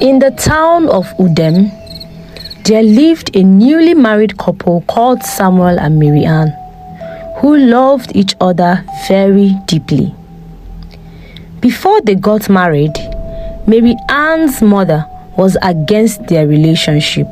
In the town of Udem, there lived a newly married couple called Samuel and Mary Ann, who loved each other very deeply. Before they got married, Mary Ann's mother was against their relationship.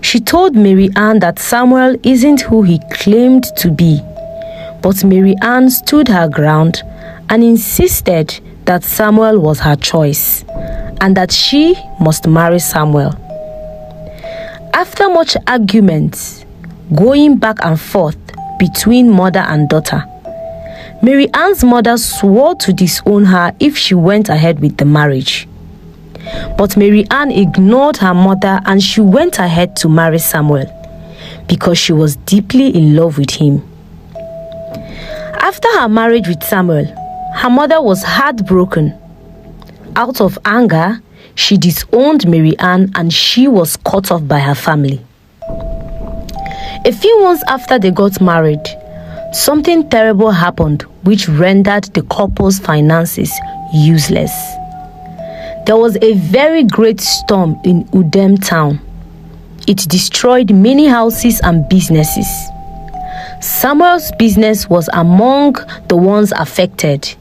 She told Mary Ann that Samuel isn't who he claimed to be, but Mary Ann stood her ground and insisted that Samuel was her choice and that she must marry Samuel. After much argument, going back and forth between mother and daughter, Mary Ann's mother swore to disown her if she went ahead with the marriage. But Mary Ann ignored her mother and she went ahead to marry Samuel because she was deeply in love with him. After her marriage with Samuel, her mother was heartbroken. Out of anger, she disowned Mary Ann and she was cut off by her family. A few months after they got married, something terrible happened which rendered the couple's finances useless. There was a very great storm in Udem town. It destroyed many houses and businesses. Samuel's business was among the ones affected.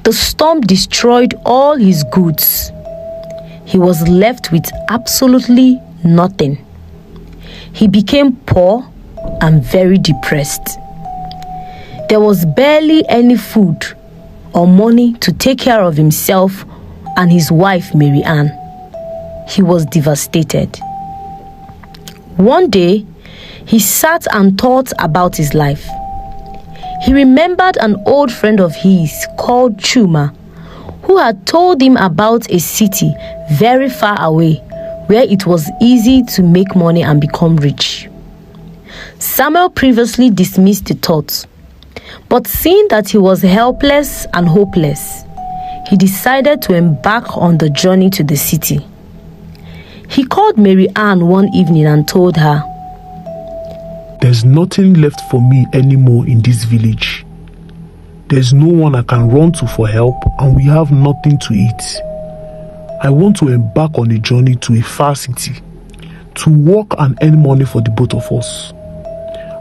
The storm destroyed all his goods. He was left with absolutely nothing. He became poor and very depressed. There was barely any food or money to take care of himself and his wife Mary Ann. He was devastated. One day, he sat and thought about his life. He remembered an old friend of his called Chuma, who had told him about a city very far away where it was easy to make money and become rich. Samuel previously dismissed the thought, but seeing that he was helpless and hopeless, he decided to embark on the journey to the city. He called Mary Ann one evening and told her, "There's nothing left for me anymore in this village. There's no one I can run to for help and we have nothing to eat. I want to embark on a journey to a far city to work and earn money for the both of us.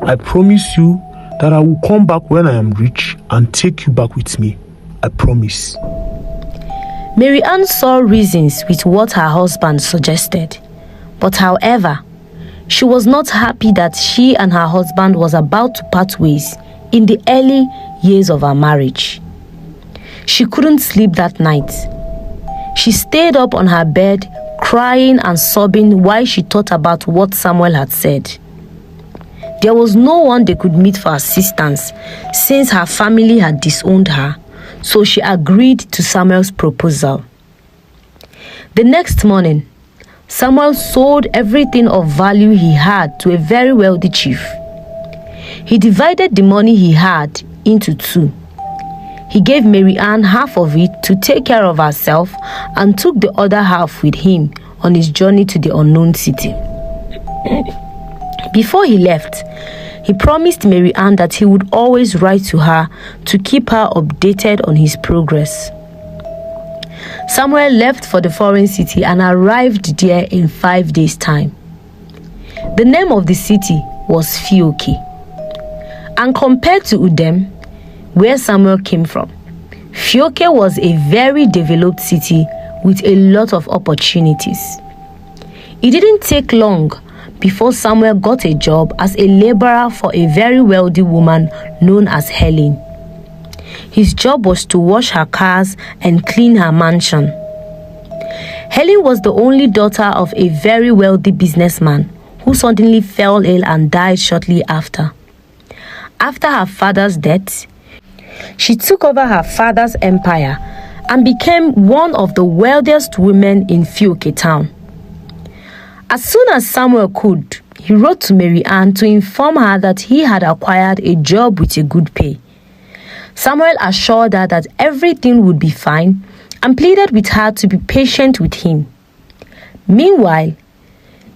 I promise you that I will come back when I am rich and take you back with me. I promise." Mary Ann saw reasons with what her husband suggested, but however, she was not happy that she and her husband was about to part ways in the early years of our marriage. She couldn't sleep that night. She stayed up on her bed, crying and sobbing while she thought about what Samuel had said. There was no one they could meet for assistance since her family had disowned her, so she agreed to Samuel's proposal. The next morning, Samuel sold everything of value he had to a very wealthy chief. He divided the money he had into two. He gave Mary Ann half of it to take care of herself and took the other half with him on his journey to the unknown city. Before he left, he promised Mary Ann that he would always write to her to keep her updated on his progress. Samuel left for the foreign city and arrived there in 5 days' time. The name of the city was Fioke. And compared to Udem, where Samuel came from, Fioke was a very developed city with a lot of opportunities. It didn't take long before Samuel got a job as a laborer for a very wealthy woman known as Helen. His job was to wash her cars and clean her mansion. Helen was the only daughter of a very wealthy businessman who suddenly fell ill and died shortly after. After her father's death, she took over her father's empire and became one of the wealthiest women in Fioke town. As soon as Samuel could, he wrote to Mary Ann to inform her that he had acquired a job with a good pay. Samuel assured her that everything would be fine and pleaded with her to be patient with him. Meanwhile,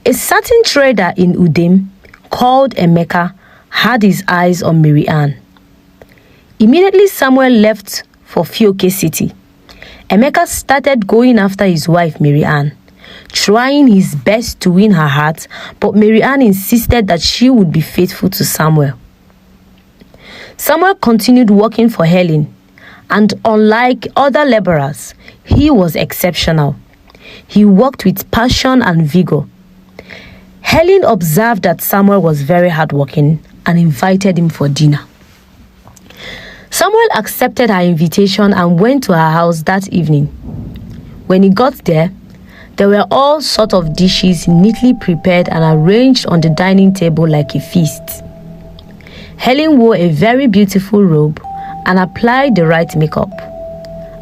a certain trader in Udem called Emeka had his eyes on Mary Ann. Immediately Samuel left for Fioke city. Emeka started going after his wife, Mary Ann, trying his best to win her heart, but Mary Ann insisted that she would be faithful to Samuel. Samuel continued working for Helen, and unlike other laborers, he was exceptional. He worked with passion and vigor. Helen observed that Samuel was very hardworking and invited him for dinner. Samuel accepted her invitation and went to her house that evening. When he got there were all sorts of dishes neatly prepared and arranged on the dining table like a feast. Helen wore a very beautiful robe and applied the right makeup.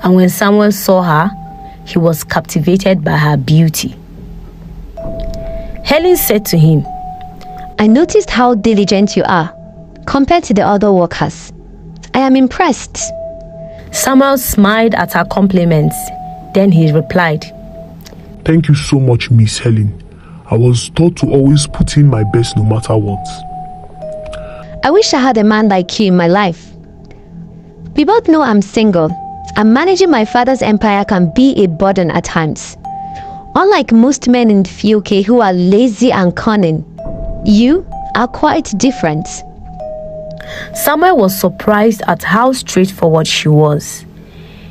And when Samuel saw her, he was captivated by her beauty. Helen said to him, "I noticed how diligent you are compared to the other workers. I am impressed." Samuel smiled at her compliments. Then he replied, "Thank you so much, Miss Helen. I was taught to always put in my best no matter what." "I wish I had a man like you in my life. We both know I'm single, and managing my father's empire can be a burden at times. Unlike most men in the UK who are lazy and cunning, you are quite different." Samuel was surprised at how straightforward she was.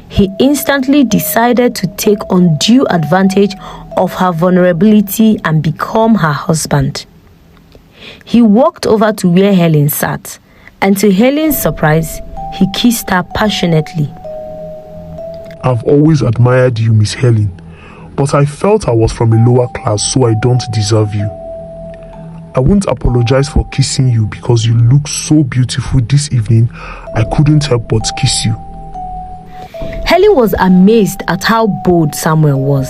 He instantly decided to take undue advantage of her vulnerability and become her husband. He walked over to where Helen sat, and to Helen's surprise, he kissed her passionately. "I've always admired you, Miss Helen, but I felt I was from a lower class, so I don't deserve you. I won't apologize for kissing you because you look so beautiful this evening. I couldn't help but kiss you." Helen was amazed at how bold Samuel was.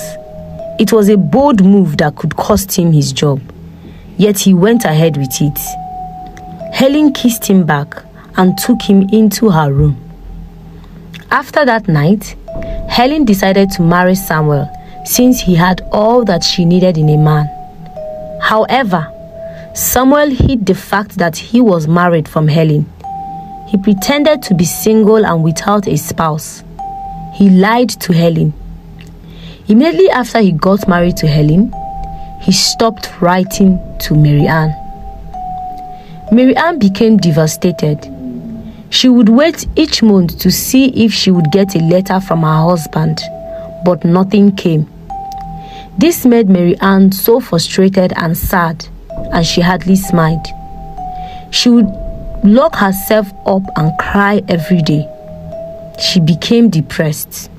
It was a bold move that could cost him his job, yet he went ahead with it. Helen kissed him back and took him into her room. After that night, Helen decided to marry Samuel since he had all that she needed in a man. However, Samuel hid the fact that he was married from Helen. He pretended to be single and without a spouse. He lied to Helen. Immediately after he got married to Helen, he stopped writing to Mary Ann. Mary Ann became devastated. She would wait each month to see if she would get a letter from her husband, but nothing came. This made Mary Ann so frustrated and sad, and she hardly smiled. She would lock herself up and cry every day. She became depressed.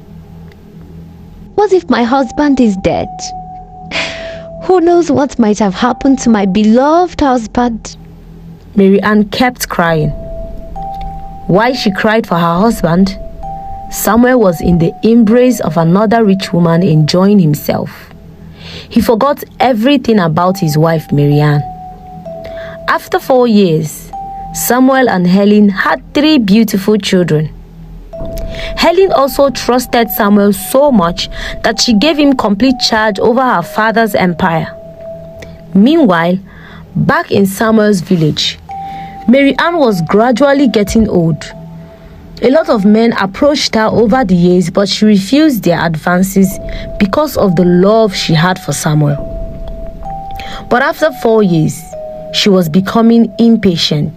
"What if my husband is dead? Who knows what might have happened to my beloved husband?" Mary Ann kept crying. While she cried for her husband, Samuel was in the embrace of another rich woman enjoying himself. He forgot everything about his wife, Mary Ann. After 4 years, Samuel and Helen had 3 beautiful children. Helen also trusted Samuel so much that she gave him complete charge over her father's empire. Meanwhile, back in Samuel's village, Mary Ann was gradually getting old. A lot of men approached her over the years, but she refused their advances because of the love she had for Samuel. But after 4 years, she was becoming impatient.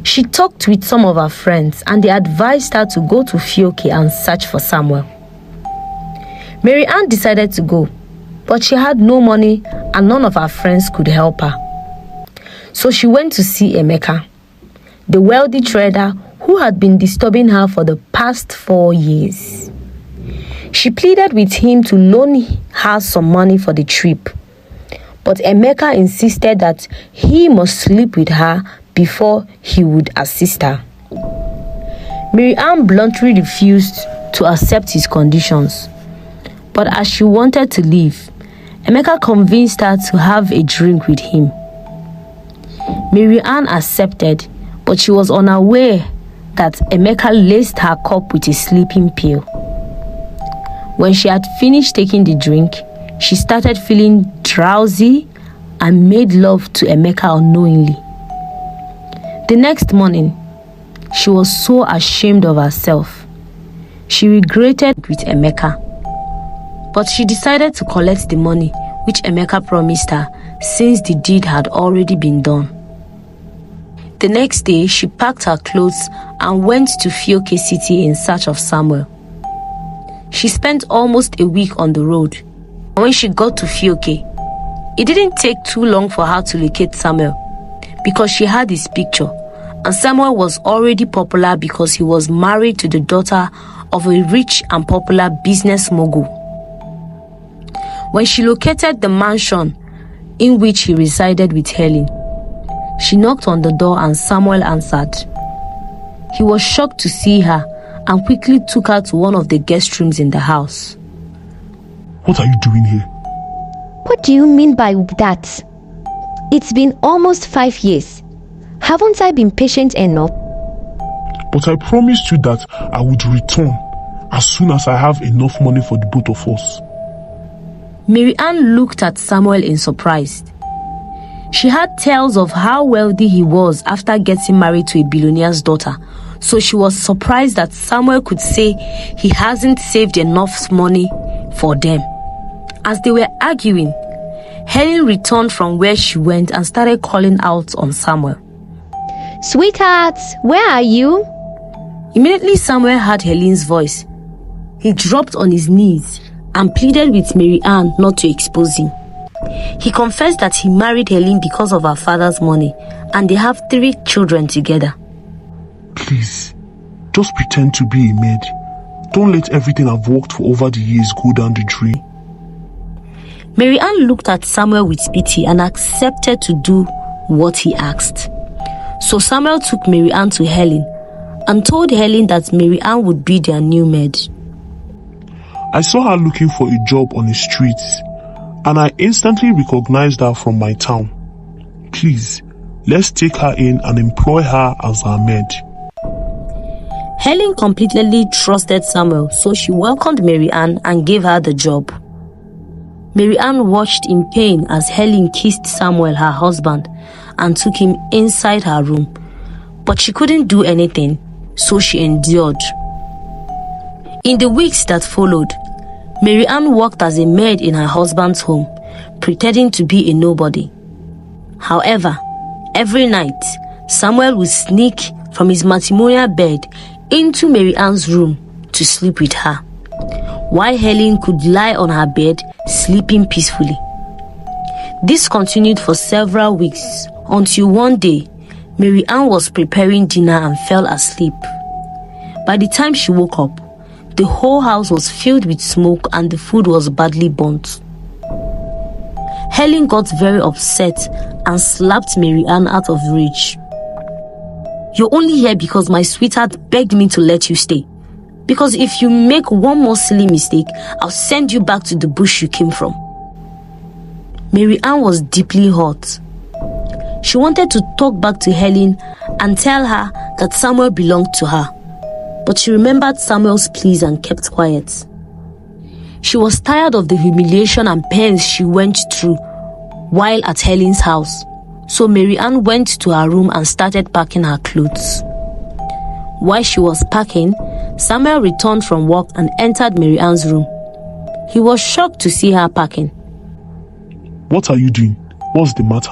She talked with some of her friends and they advised her to go to Fioke and search for Samuel. Mary Ann decided to go, but she had no money and none of her friends could help her. So she went to see Emeka, the wealthy trader who had been disturbing her for the past 4 years. She pleaded with him to loan her some money for the trip, but Emeka insisted that he must sleep with her before he would assist her. Mary Ann bluntly refused to accept his conditions, but as she wanted to leave, Emeka convinced her to have a drink with him. Mary Ann accepted, but she was unaware that Emeka laced her cup with a sleeping pill. When she had finished taking the drink, she started feeling drowsy and made love to Emeka unknowingly. The next morning, she was so ashamed of herself. She regretted with Emeka, but she decided to collect the money which Emeka promised her since the deed had already been done. The next day, she packed her clothes and went to Fioke City in search of Samuel. She spent almost a week on the road. When she got to Fioke, it didn't take too long for her to locate Samuel because she had his picture, and Samuel was already popular because he was married to the daughter of a rich and popular business mogul. When she located the mansion in which he resided with Helen, she knocked on the door and Samuel answered. He was shocked to see her and quickly took her to one of the guest rooms in the house. What are you doing here? What do you mean by that? It's been almost 5 years. Haven't I been patient enough? But I promised you that I would return as soon as I have enough money for the both of us. Mary Ann looked at Samuel in surprise. She had tales of how wealthy he was after getting married to a billionaire's daughter, so she was surprised that Samuel could say he hasn't saved enough money for them. As they were arguing, Helen returned from where she went and started calling out on Samuel. Sweetheart, where are you? Immediately Samuel heard Helen's voice. He dropped on his knees and pleaded with Mary Ann not to expose him. He confessed that he married Helen because of her father's money, and they have 3 children together. Please, just pretend to be a maid. Don't let everything I've worked for over the years go down the drain. Mary Ann looked at Samuel with pity and accepted to do what he asked. So Samuel took Mary Ann to Helen and told Helen that Mary Ann would be their new maid. I saw her looking for a job on the streets, and I instantly recognized her from my town. Please, let's take her in and employ her as our maid. Helen completely trusted Samuel, so she welcomed Mary Ann and gave her the job. Mary Ann watched in pain as Helen kissed Samuel, her husband, and took him inside her room. But she couldn't do anything, so she endured. In the weeks that followed, Mary Ann worked as a maid in her husband's home, pretending to be a nobody. However, every night, Samuel would sneak from his matrimonial bed into Mary Ann's room to sleep with her, while Helen could lie on her bed, sleeping peacefully. This continued for several weeks, until one day, Mary Ann was preparing dinner and fell asleep. By the time she woke up, the whole house was filled with smoke and the food was badly burnt. Helen got very upset and slapped Mary Ann out of rage. You're only here because my sweetheart begged me to let you stay. Because if you make one more silly mistake, I'll send you back to the bush you came from. Mary Ann was deeply hurt. She wanted to talk back to Helen and tell her that Samuel belonged to her. But she remembered Samuel's pleas and kept quiet. She was tired of the humiliation and pains she went through while at Helen's house. So Mary Ann went to her room and started packing her clothes. While she was packing, Samuel returned from work and entered Mary Ann's room. He was shocked to see her packing. What are you doing? What's the matter?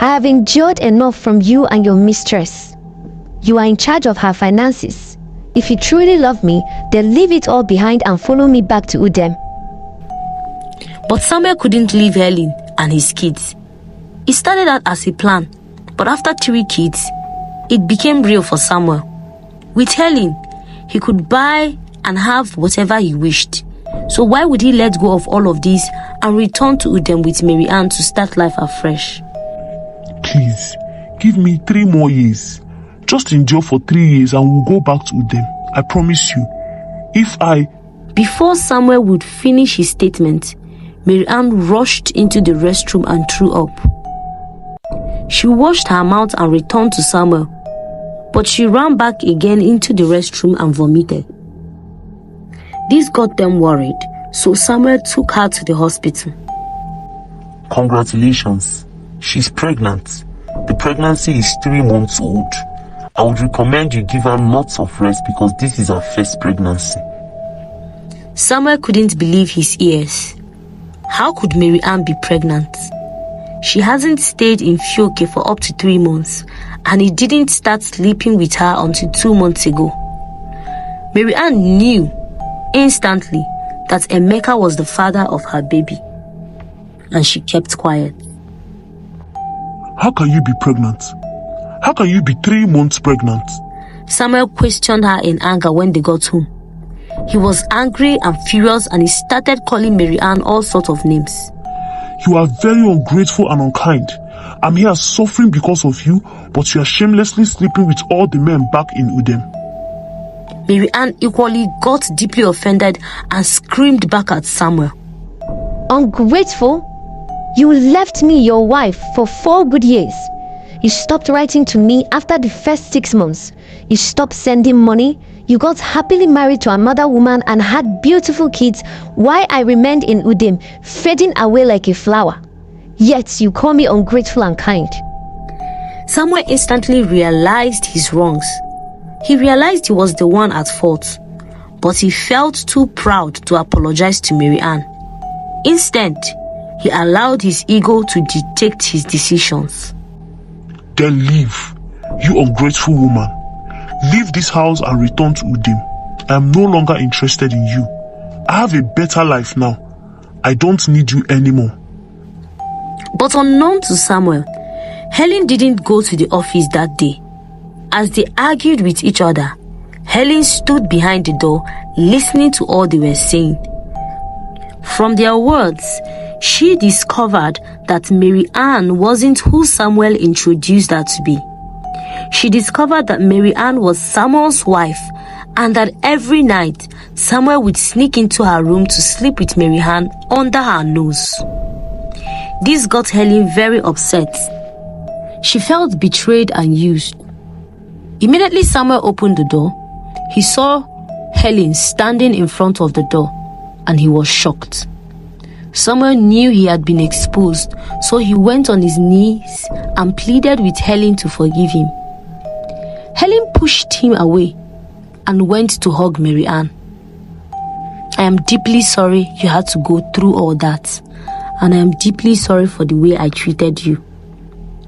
I have endured enough from you and your mistress. You are in charge of her finances. If you truly love me, then leave it all behind and follow me back to Udem. But Samuel couldn't leave Helen and his kids. It started out as a plan, but after 3 kids, it became real for Samuel. With Helen, he could buy and have whatever he wished. So why would he let go of all of this and return to Udem with Mary Ann to start life afresh? Please, give me 3 more years. Just endure for 3 years and we'll go back to Udem. I promise you. Before Samuel would finish his statement, Mary Ann rushed into the restroom and threw up. She washed her mouth and returned to Samuel, but she ran back again into the restroom and vomited. This got them worried, so Samuel took her to the hospital. Congratulations, she's pregnant. The pregnancy is 3 months old, I would recommend you give her lots of rest because this is her first pregnancy. Samuel couldn't believe his ears. How could Mary Ann be pregnant? She hasn't stayed in Fioke for up to 3 months, and he didn't start sleeping with her until 2 months ago. Mary Ann knew instantly that Emeka was the father of her baby, and she kept quiet. How can you be pregnant? How can you be 3 months pregnant? Samuel questioned her in anger when they got home. He was angry and furious, and he started calling Mary Ann all sorts of names. You are very ungrateful and unkind. I'm here suffering because of you, but you are shamelessly sleeping with all the men back in Udem. Mary Ann equally got deeply offended and screamed back at Samuel. Ungrateful? You left me your wife for 4 good years. You stopped writing to me after the first 6 months. You stopped sending money. You got happily married to another woman and had beautiful kids while I remained in Udem, fading away like a flower. Yet you call me ungrateful and kind. Samuel instantly realized his wrongs. He realized he was the one at fault, but he felt too proud to apologize to Mary Ann. Instead, he allowed his ego to dictate his decisions. Then leave, you ungrateful woman. Leave this house and return to Udem. I am no longer interested in you. I have a better life now. I don't need you anymore. But unknown to Samuel, Helen didn't go to the office that day. As they argued with each other, Helen stood behind the door, listening to all they were saying. From their words, she discovered that Mary Ann wasn't who Samuel introduced her to be. She discovered that Mary Ann was Samuel's wife, and that every night Samuel would sneak into her room to sleep with Mary Ann under her nose. This got Helen very upset. She felt betrayed and used. Immediately Samuel opened the door, he saw Helen standing in front of the door, and he was shocked. Samuel knew he had been exposed, so he went on his knees and pleaded with Helen to forgive him. Helen pushed him away and went to hug Mary Ann. I am deeply sorry you had to go through all that, and I am deeply sorry for the way I treated you.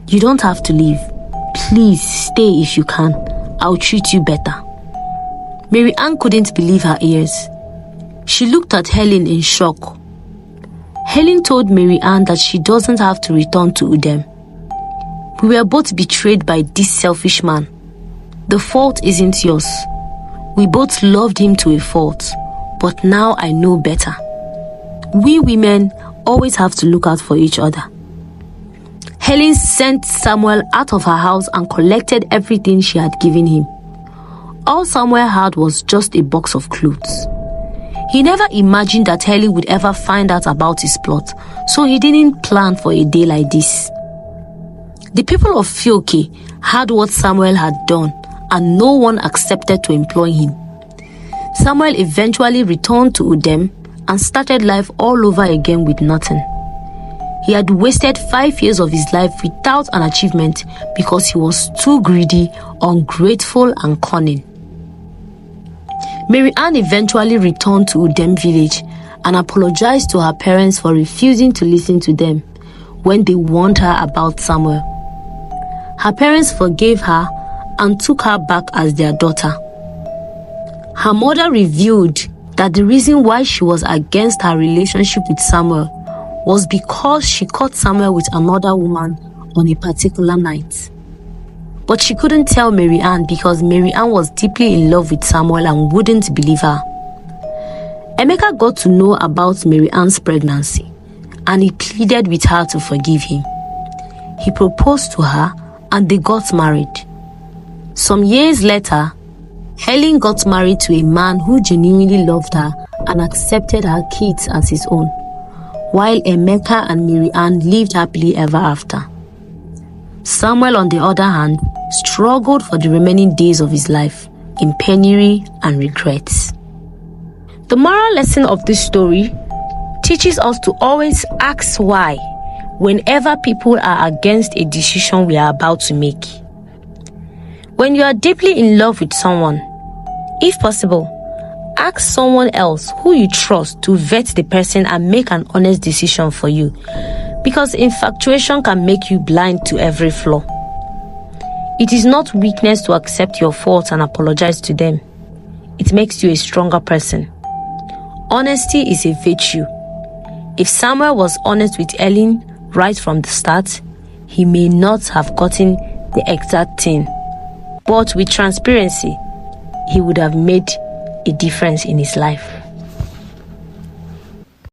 You don't have to leave. Please stay if you can. I'll treat you better. Mary Ann couldn't believe her ears. She looked at Helen in shock. Helen told Mary Ann that she doesn't have to return to Udem. We were both betrayed by this selfish man. The fault isn't yours. We both loved him to a fault, but now I know better. We women always have to look out for each other. Helen sent Samuel out of her house and collected everything she had given him. All Samuel had was just a box of clothes. He never imagined that Helen would ever find out about his plot, so he didn't plan for a day like this. The people of Fioke heard what Samuel had done, and no one accepted to employ him. Samuel eventually returned to Udem and started life all over again with nothing. He had wasted 5 years of his life without an achievement because he was too greedy, ungrateful, and cunning. Mary Ann eventually returned to Udem village and apologized to her parents for refusing to listen to them when they warned her about Samuel. Her parents forgave her and took her back as their daughter. Her mother revealed that the reason why she was against her relationship with Samuel was because she caught Samuel with another woman on a particular night. But she couldn't tell Mary Ann because Mary Ann was deeply in love with Samuel and wouldn't believe her. Emeka got to know about Mary Ann's pregnancy, and he pleaded with her to forgive him. He proposed to her and they got married. Some years later, Helen got married to a man who genuinely loved her and accepted her kids as his own, while Emeka and Mary Ann lived happily ever after. Samuel, on the other hand, struggled for the remaining days of his life in penury and regrets. The moral lesson of this story teaches us to always ask why whenever people are against a decision we are about to make. When you are deeply in love with someone, if possible, ask someone else who you trust to vet the person and make an honest decision for you, because infatuation can make you blind to every flaw. It is not weakness to accept your faults and apologize to them. It makes you a stronger person. Honesty is a virtue. If Samuel was honest with Ellen right from the start, he may not have gotten the exact thing. But with transparency, he would have made a difference in his life.